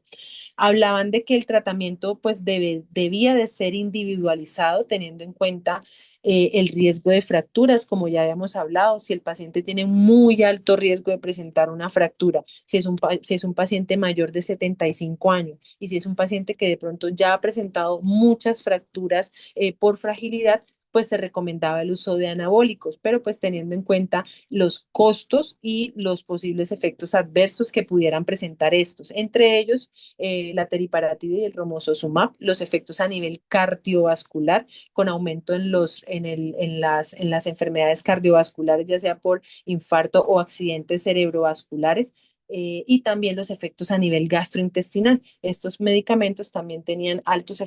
Hablaban de que el tratamiento pues debía de ser individualizado teniendo en cuenta el riesgo de fracturas, como ya habíamos hablado, si el paciente tiene muy alto riesgo de presentar una fractura, si es un paciente mayor de 75 años y si es un paciente que de pronto ya ha presentado muchas fracturas por fragilidad, pues se recomendaba el uso de anabólicos, pero pues teniendo en cuenta los costos y los posibles efectos adversos que pudieran presentar estos, entre ellos la teriparatide y el romosozumab, los efectos a nivel cardiovascular con aumento en las enfermedades cardiovasculares, ya sea por infarto o accidentes cerebrovasculares. Y también los efectos a nivel gastrointestinal. Estos medicamentos también tenían altas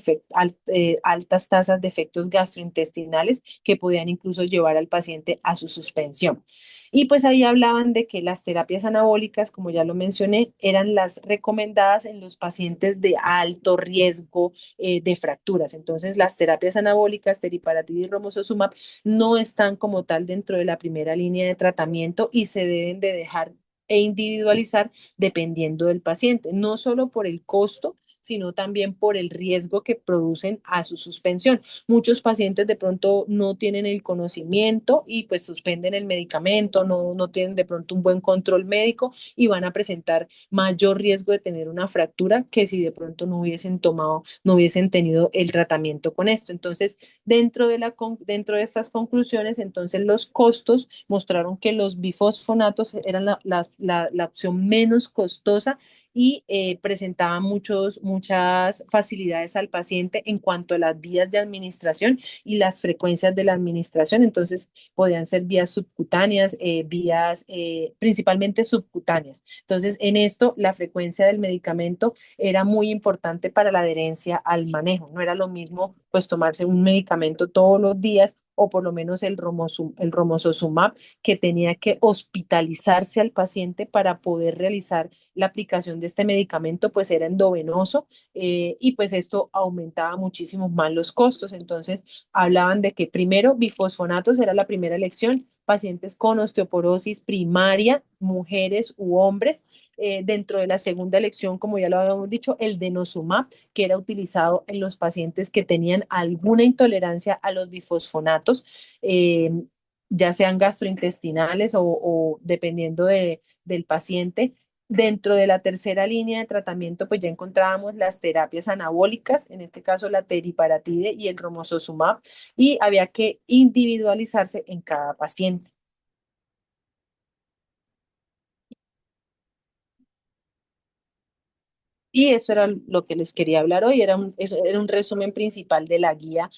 tasas de efectos gastrointestinales que podían incluso llevar al paciente a su suspensión. Y pues ahí hablaban de que las terapias anabólicas, como ya lo mencioné, eran las recomendadas en los pacientes de alto riesgo de fracturas. Entonces, las terapias anabólicas, teriparatide y romosozumab, no están como tal dentro de la primera línea de tratamiento y se deben de dejar e individualizar dependiendo del paciente, no solo por el costo, sino también por el riesgo que producen a su suspensión. Muchos pacientes de pronto no tienen el conocimiento y pues suspenden el medicamento, no tienen de pronto un buen control médico y van a presentar mayor riesgo de tener una fractura que si de pronto no hubiesen tenido el tratamiento con esto. Entonces, dentro de estas conclusiones, entonces los costos mostraron que los bifosfonatos eran la opción menos costosa y presentaba muchas facilidades al paciente en cuanto a las vías de administración y las frecuencias de la administración. Entonces, podían ser vías subcutáneas, principalmente subcutáneas. Entonces, en esto, la frecuencia del medicamento era muy importante para la adherencia al manejo. No era lo mismo, pues, tomarse un medicamento todos los días o por lo menos el romosozumab, que tenía que hospitalizarse al paciente para poder realizar la aplicación de este medicamento, pues era endovenoso y pues esto aumentaba muchísimo más los costos. Entonces hablaban de que primero bifosfonatos era la primera elección, pacientes con osteoporosis primaria, mujeres u hombres. Dentro de la segunda elección, como ya lo habíamos dicho, el denosumab, que era utilizado en los pacientes que tenían alguna intolerancia a los bifosfonatos, eh, ya sean gastrointestinales o dependiendo del paciente. Dentro de la tercera línea de tratamiento, pues ya encontrábamos las terapias anabólicas, en este caso la teriparatide y el romosozumab, y había que individualizarse en cada paciente. Y eso era lo que les quería hablar hoy, eso era un resumen principal de la guía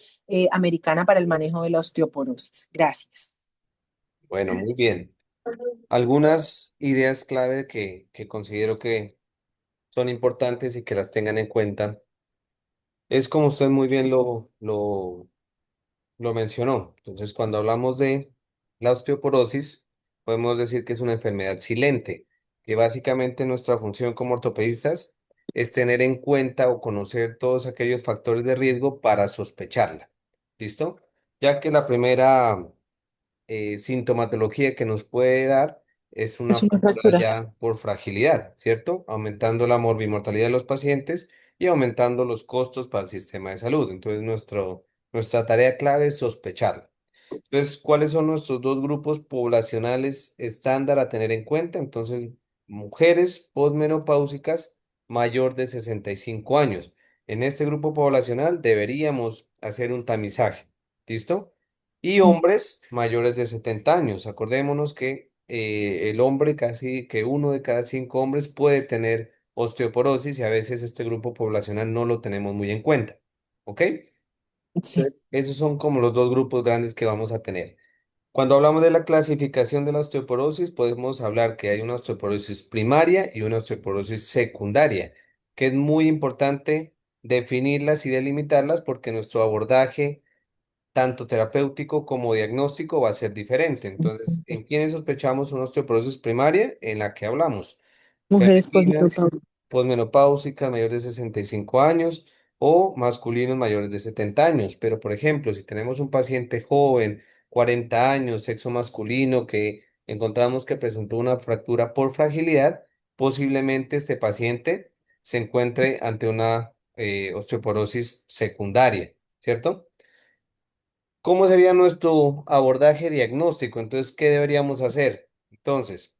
americana para el manejo de la osteoporosis. Gracias. Bueno, muy bien. Algunas ideas clave que considero que son importantes y que las tengan en cuenta es como usted muy bien lo mencionó. Entonces, cuando hablamos de la osteoporosis, podemos decir que es una enfermedad silente, que básicamente nuestra función como ortopedistas es tener en cuenta o conocer todos aquellos factores de riesgo para sospecharla. ¿Listo? Ya que la primera sintomatología que nos puede dar es una Es una fractura fractura. ya por fragilidad, ¿cierto? Aumentando la morbimortalidad de los pacientes y aumentando los costos para el sistema de salud. Entonces, nuestra tarea clave es sospecharla. Entonces, ¿cuáles son nuestros dos grupos poblacionales estándar a tener en cuenta? Entonces, mujeres posmenopáusicas mayor de 65 años. En este grupo poblacional deberíamos hacer un tamizaje. ¿Listo? Y hombres mayores de 70 años. Acordémonos que el hombre, casi que uno de cada cinco hombres puede tener osteoporosis y a veces este grupo poblacional no lo tenemos muy en cuenta. ¿Ok? Sí. Esos son como los dos grupos grandes que vamos a tener. Cuando hablamos de la clasificación de la osteoporosis, podemos hablar que hay una osteoporosis primaria y una osteoporosis secundaria, que es muy importante definirlas y delimitarlas porque nuestro abordaje, tanto terapéutico como diagnóstico, va a ser diferente. Entonces, ¿en quiénes sospechamos una osteoporosis primaria? En la que hablamos Mujeres femeninas, posmenopáusicas. posmenopáusicas mayores de 65 años o masculinos mayores de 70 años. Pero, por ejemplo, si tenemos un paciente joven, 40 años, sexo masculino, que encontramos que presentó una fractura por fragilidad, posiblemente este paciente se encuentre ante una osteoporosis secundaria, ¿cierto? ¿Cómo sería nuestro abordaje diagnóstico? Entonces, ¿qué deberíamos hacer? Entonces,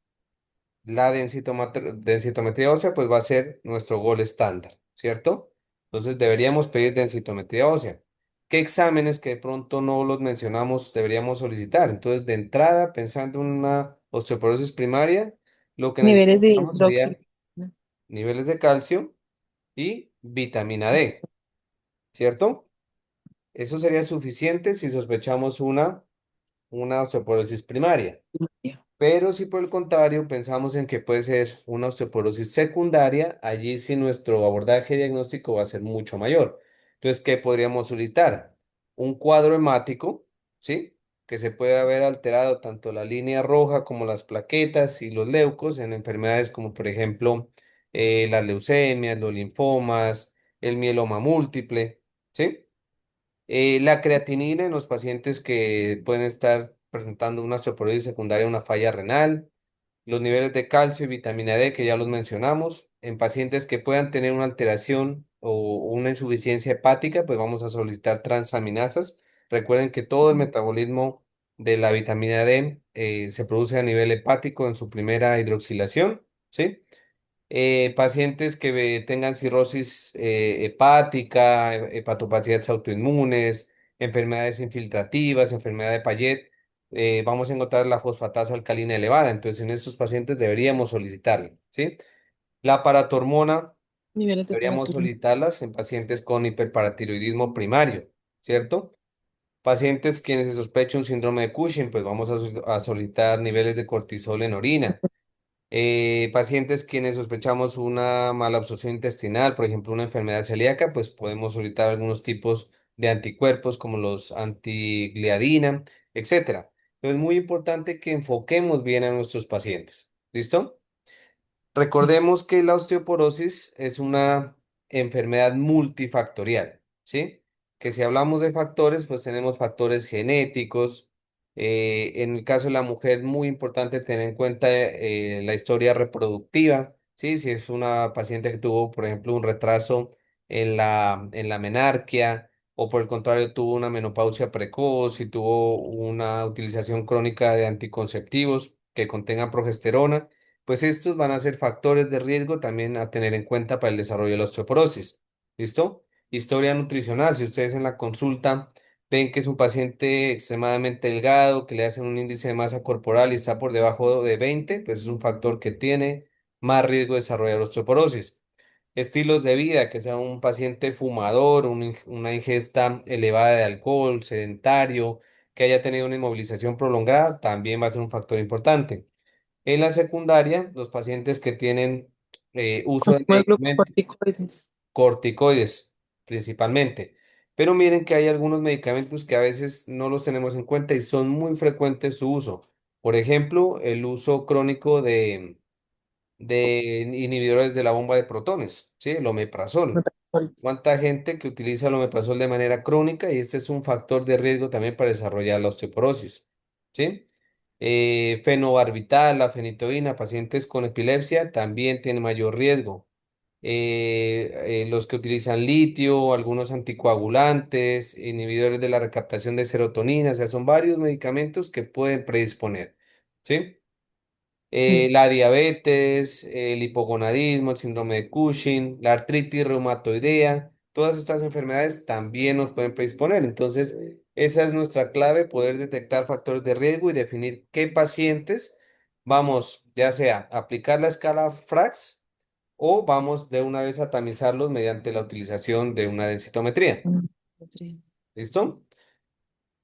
la densitometría ósea pues va a ser nuestro gol estándar, ¿cierto? Entonces deberíamos pedir densitometría ósea. ¿Qué exámenes que de pronto no los mencionamos deberíamos solicitar? Entonces de entrada, pensando en una osteoporosis primaria, lo que Niveles de necesitamos hidróxido. sería niveles de calcio y vitamina D, ¿cierto? Eso sería suficiente si sospechamos una osteoporosis primaria. Pero si por el contrario pensamos en que puede ser una osteoporosis secundaria, allí sí nuestro abordaje diagnóstico va a ser mucho mayor. Entonces, ¿qué podríamos solicitar? Un cuadro hemático, ¿sí? Que se puede haber alterado tanto la línea roja como las plaquetas y los leucos en enfermedades como por ejemplo las leucemias, los linfomas, el mieloma múltiple, ¿sí? La creatinina en los pacientes que pueden estar presentando una osteoporosis secundaria, una falla renal, los niveles de calcio y vitamina D que ya los mencionamos. En pacientes que puedan tener una alteración o una insuficiencia hepática, pues vamos a solicitar transaminasas. Recuerden que todo el metabolismo de la vitamina D se produce a nivel hepático en su primera hidroxilación, ¿sí? Pacientes que tengan cirrosis hepática, hepatopatías autoinmunes, enfermedades infiltrativas, enfermedad de Payet, vamos a encontrar la fosfatasa alcalina elevada. Entonces, en estos pacientes deberíamos solicitarla, ¿sí? La paratormona Niveles de deberíamos paraturno. solicitarlas en pacientes con hiperparatiroidismo primario, ¿cierto? Pacientes quienes se sospecha un síndrome de Cushing, pues vamos a solicitar niveles de cortisol en orina. Pacientes quienes sospechamos una mala absorción intestinal, por ejemplo, una enfermedad celíaca, pues podemos solicitar algunos tipos de anticuerpos como los antigliadina, etcétera. Entonces, es muy importante que enfoquemos bien a nuestros pacientes. ¿Listo? Recordemos que la osteoporosis es una enfermedad multifactorial, ¿sí? Que si hablamos de factores, pues tenemos factores genéticos. En el caso de la mujer, muy importante tener en cuenta la historia reproductiva, ¿sí? Si es una paciente que tuvo, por ejemplo, un retraso en la menarquia o por el contrario tuvo una menopausia precoz y tuvo una utilización crónica de anticonceptivos que contengan progesterona, pues estos van a ser factores de riesgo también a tener en cuenta para el desarrollo de la osteoporosis. ¿Listo? Historia nutricional. Si ustedes en la consulta ven que es un paciente extremadamente delgado, que le hacen un índice de masa corporal y está por debajo de 20, pues es un factor que tiene más riesgo de desarrollar osteoporosis. Estilos de vida, que sea un paciente fumador, una ingesta elevada de alcohol, sedentario, que haya tenido una inmovilización prolongada, también va a ser un factor importante. En la secundaria, los pacientes que tienen uso de Consumo de medicamentos glucocorticoides. corticoides principalmente. Pero miren que hay algunos medicamentos que a veces no los tenemos en cuenta y son muy frecuentes su uso. Por ejemplo, el uso crónico de inhibidores de la bomba de protones, ¿sí? El omeprazol. Metabólicos. ¿Cuánta gente que utiliza el omeprazol de manera crónica? Y este es un factor de riesgo también para desarrollar la osteoporosis, ¿sí? Fenobarbital, la fenitoína, pacientes con epilepsia también tienen mayor riesgo. los que utilizan litio, algunos anticoagulantes, inhibidores de la recaptación de serotonina, o sea, son varios medicamentos que pueden predisponer, ¿sí? Sí. La diabetes, el hipogonadismo, el síndrome de Cushing, la artritis reumatoidea, todas estas enfermedades también nos pueden predisponer. Entonces, esa es nuestra clave, poder detectar factores de riesgo y definir qué pacientes vamos, ya sea aplicar la escala FRAX o vamos de una vez a tamizarlos mediante la utilización de una densitometría. ¿Listo? Sí.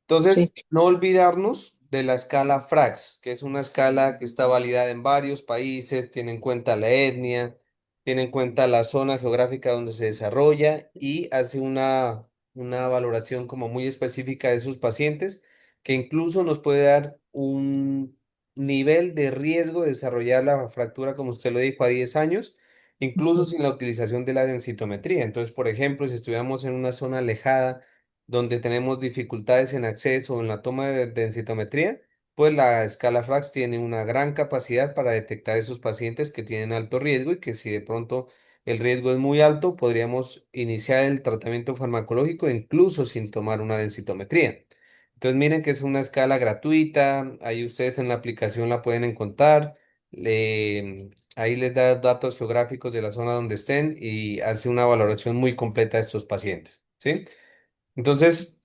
Entonces, no olvidarnos de la escala FRAX, que es una escala que está validada en varios países, tiene en cuenta la etnia, tiene en cuenta la zona geográfica donde se desarrolla y hace una valoración como muy específica de sus pacientes, que incluso nos puede dar un nivel de riesgo de desarrollar la fractura, como usted lo dijo, a 10 años, incluso Ujú. sin la utilización de la densitometría. Entonces, por ejemplo, si estuviéramos en una zona alejada, donde tenemos dificultades en acceso o en la toma de densitometría, pues la escala FRAX tiene una gran capacidad para detectar esos pacientes que tienen alto riesgo y que si de pronto el riesgo es muy alto, podríamos iniciar el tratamiento farmacológico incluso sin tomar una densitometría. Entonces miren que es una escala gratuita, ahí ustedes en la aplicación la pueden encontrar, ahí les da datos geográficos de la zona donde estén y hace una valoración muy completa de estos pacientes, ¿sí? Entonces,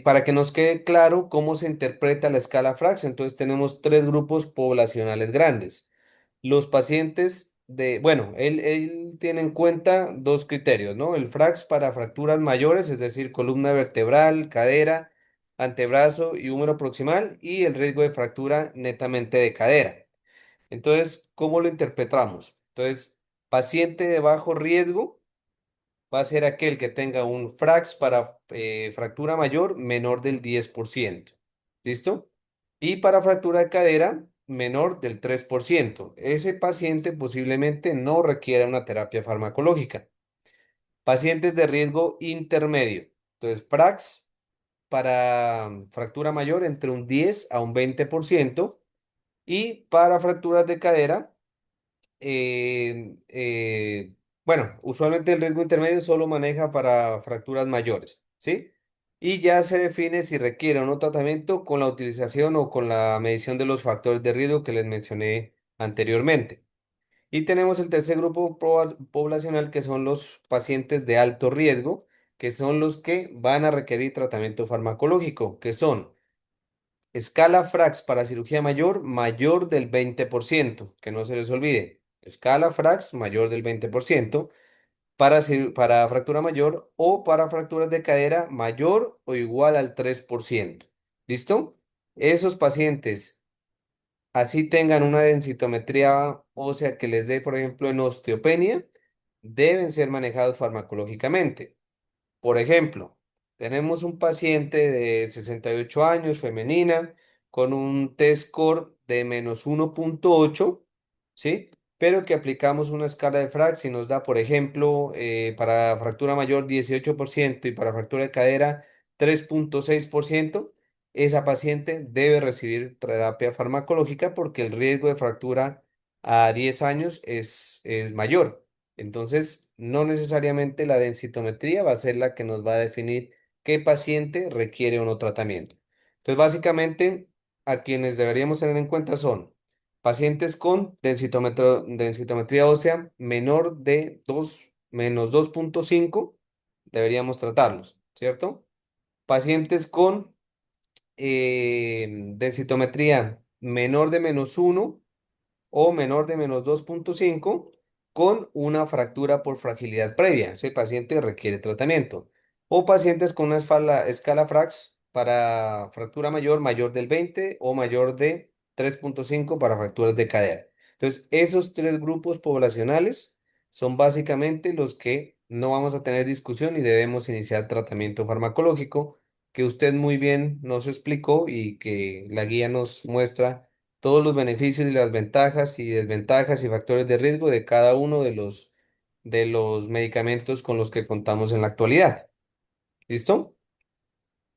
para que nos quede claro cómo se interpreta la escala FRAX, entonces tenemos tres grupos poblacionales grandes. Los pacientes de, bueno, él tiene en cuenta dos criterios, ¿no? El FRAX para fracturas mayores, es decir, columna vertebral, cadera, antebrazo y húmero proximal, y el riesgo de fractura netamente de cadera. Entonces, ¿cómo lo interpretamos? Entonces, paciente de bajo riesgo va a ser aquel que tenga un FRAX para fractura mayor menor del 10%. ¿Listo? Y para fractura de cadera menor del 3%. Ese paciente posiblemente no requiera una terapia farmacológica. Pacientes de riesgo intermedio. Entonces, FRAX para fractura mayor entre un 10 a un 20%. Y para fracturas de cadera eh, eh, bueno, usualmente el riesgo intermedio solo maneja para fracturas mayores, ¿sí? Y ya se define si requiere o no tratamiento con la utilización o con la medición de los factores de riesgo que les mencioné anteriormente. Y tenemos el tercer grupo poblacional que son los pacientes de alto riesgo, que son los que van a requerir tratamiento farmacológico, que son escala FRAX para cirugía mayor, mayor del 20%, que no se les olvide. Escala FRAX mayor del 20% para, para fractura mayor o para fracturas de cadera mayor o igual al 3%. ¿Listo? Esos pacientes, así tengan una densitometría ósea que les dé, por ejemplo, en osteopenia, deben ser manejados farmacológicamente. Por ejemplo, tenemos un paciente de 68 años, femenina, con un test score de -1.8, ¿sí? Pero que aplicamos una escala de Frax y nos da, por ejemplo, para fractura mayor 18% y para fractura de cadera 3.6%. Esa paciente debe recibir terapia farmacológica porque el riesgo de fractura a 10 años es mayor. Entonces, no necesariamente la densitometría va a ser la que nos va a definir qué paciente requiere o no tratamiento. Entonces, básicamente, a quienes deberíamos tener en cuenta son pacientes con densitometría ósea menor de 2 menos 2.5, deberíamos tratarlos, ¿cierto? Pacientes con densitometría menor de -1 o menor de -2.5 con una fractura por fragilidad previa. Ese paciente requiere tratamiento. O pacientes con una escala FRAX para fractura mayor, mayor del 20 o mayor de 3.5 para fracturas de cadera. Entonces, esos tres grupos poblacionales son básicamente los que no vamos a tener discusión y debemos iniciar tratamiento farmacológico, que usted muy bien nos explicó y que la guía nos muestra todos los beneficios y las ventajas y desventajas y factores de riesgo de cada uno de los medicamentos con los que contamos en la actualidad. ¿Listo?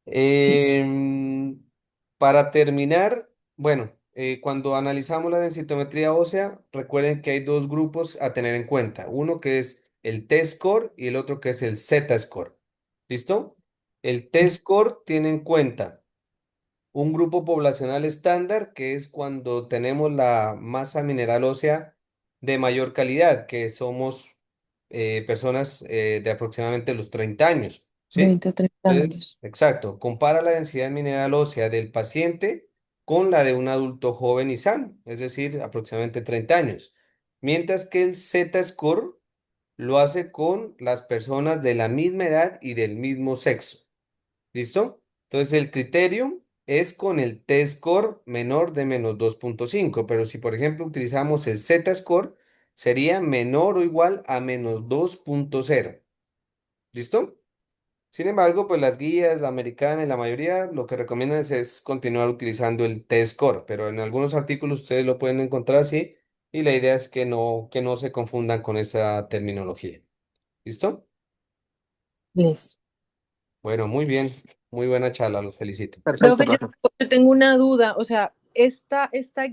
Sí. Em, para terminar, bueno, cuando analizamos la densitometría ósea, recuerden que hay dos grupos a tener en cuenta. Uno que es el T-score y el otro que es el Z-score. ¿Listo? El T-score tiene en cuenta un grupo poblacional estándar, que es cuando tenemos la masa mineral ósea de mayor calidad, que somos personas de aproximadamente los 30 años, ¿sí? 20 o 30 Entonces, años. exacto, compara la densidad mineral ósea del paciente con la de un adulto joven y sano, es decir, aproximadamente 30 años. Mientras que el Z-score lo hace con las personas de la misma edad y del mismo sexo. ¿Listo? Entonces el criterio es con el T-score menor de -2,5, pero si por ejemplo utilizamos el Z-score, sería menor o igual a -2,0. ¿Listo? Sin embargo, pues las guías, la americana y la mayoría lo que recomiendan es continuar utilizando el T-score, pero en algunos artículos ustedes lo pueden encontrar así y la idea es que no se confundan con esa terminología. ¿Listo? Listo. Bueno, muy bien, muy buena charla, los felicito. Profe, Perfecto, profe. yo tengo una duda, o sea, esta guía